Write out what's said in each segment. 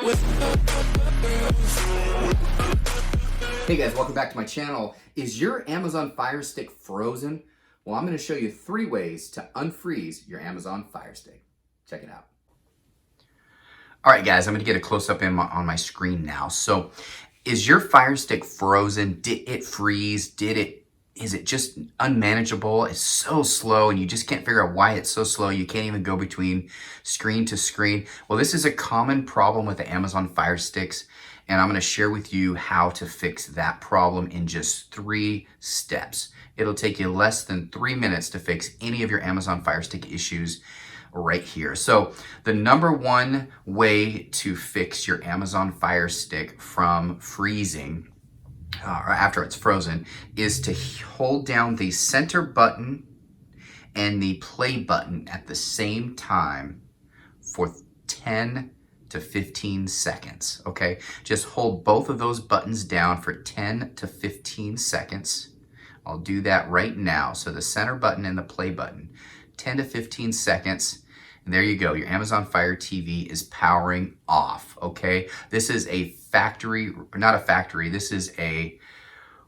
Hey guys, welcome back to my channel. Is your Amazon Fire Stick frozen? Well, I'm going to show you 3 ways to unfreeze your Amazon Fire Stick. Check it out. All right guys, I'm going to get a close-up on my screen now. So, is your Fire Stick frozen? Did it freeze? Is it just unmanageable? It's so slow and you just can't figure out why it's so slow. You can't even go between screen to screen. Well, this is a common problem with the Amazon Fire Sticks, and I'm going to share with you how to fix that problem in just 3 steps. It'll take you less than 3 minutes to fix any of your Amazon Fire Stick issues right here. So the number 1 way to fix your Amazon Fire Stick from freezing or after it's frozen is to hold down the center button and the play button at the same time for 10 to 15 seconds, okay? Just hold both of those buttons down for 10 to 15 seconds. I'll do that right now. So the center button and the play button, 10 to 15 seconds. And there you go. Your Amazon Fire TV is powering off, okay? This is a factory, not a factory, this is a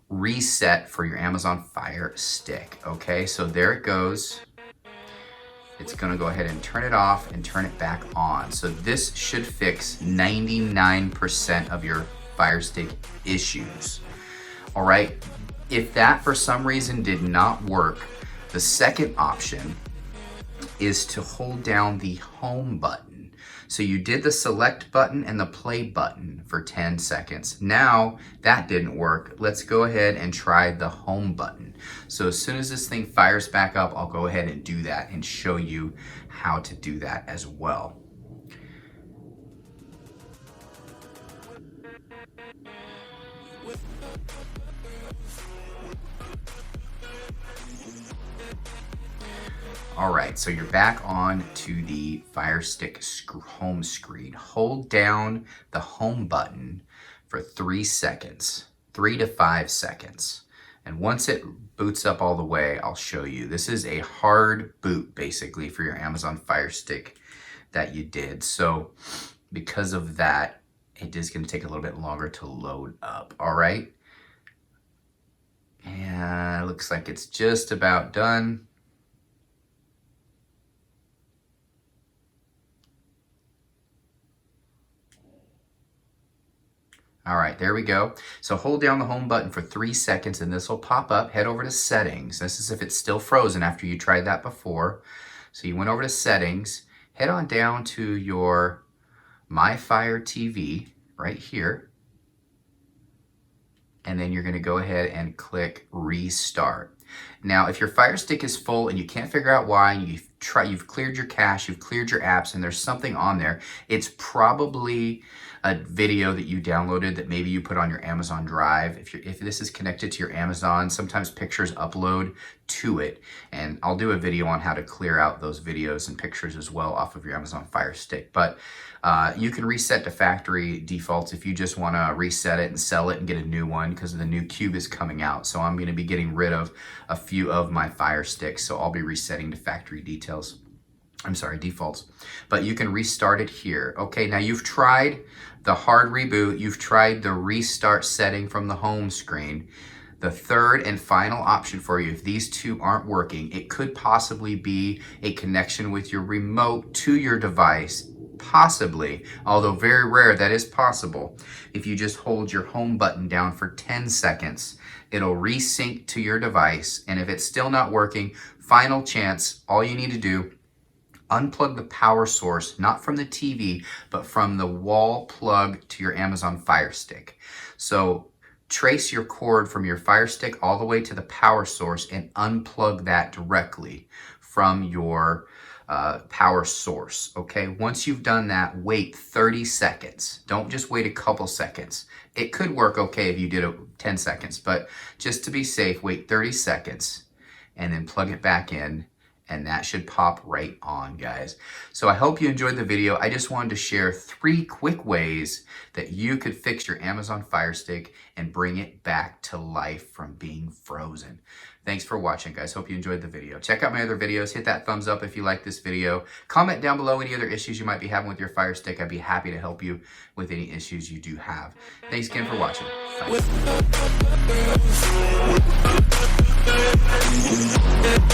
reset for your Amazon Fire Stick, okay? So there it goes. It's gonna go ahead and turn it off and turn it back on. So this should fix 99% of your Fire Stick issues, all right? If that for some reason did not work, the second option is to hold down the home button. So you did the select button and the play button for 10 seconds. Now that didn't work. Let's go ahead and try the home button. So as soon as this thing fires back up, I'll go ahead and do that and show you how to do that as well. All right, so you're back on to the Fire Stick home screen. Hold down the home button for 3 seconds, 3 to 5 seconds. And once it boots up all the way, I'll show you. This is a hard boot basically for your Amazon Fire Stick that you did. So because of that, it is gonna take a little bit longer to load up, all right? And it looks like it's just about done. All right, there we go. So hold down the home button for 3 seconds and this will pop up. Head over to settings. This is if it's still frozen after you tried that before. So you went over to settings, head on down to your My Fire TV right here. And then you're gonna go ahead and click restart. Now, if your Fire Stick is full and you can't figure out why, you've cleared your cache, you've cleared your apps, and there's something on there, it's probably a video that you downloaded that maybe you put on your Amazon Drive. If this is connected to your Amazon, sometimes pictures upload to it, and I'll do a video on how to clear out those videos and pictures as well off of your Amazon Fire Stick. But you can reset to factory defaults if you just want to reset it and sell it and get a new one because the new cube is coming out. So I'm going to be getting rid of a few of my Fire Sticks, so I'll be resetting to factory defaults. But you can restart it here. Okay, now you've tried the hard reboot, you've tried the restart setting from the home screen. The third and final option for you, if these 2 aren't working, it could possibly be a connection with your remote to your device. Possibly, although very rare, that is possible. If you just hold your home button down for 10 seconds, it'll resync to your device. And if it's still not working, final chance, all you need to do, unplug the power source, not from the TV, but from the wall plug to your Amazon Fire Stick. So trace your cord from your Fire Stick all the way to the power source and unplug that directly from your power source, okay? Once you've done that, wait 30 seconds. Don't just wait a couple seconds. It could work okay if you did it 10 seconds, but just to be safe, wait 30 seconds and then plug it back in and that should pop right on, guys. So I hope you enjoyed the video. I just wanted to share 3 quick ways that you could fix your Amazon Fire Stick and bring it back to life from being frozen. Thanks for watching, guys. Hope you enjoyed the video. Check out my other videos. Hit that thumbs up if you like this video. Comment down below any other issues you might be having with your Fire Stick. I'd be happy to help you with any issues you do have. Thanks again for watching. Bye.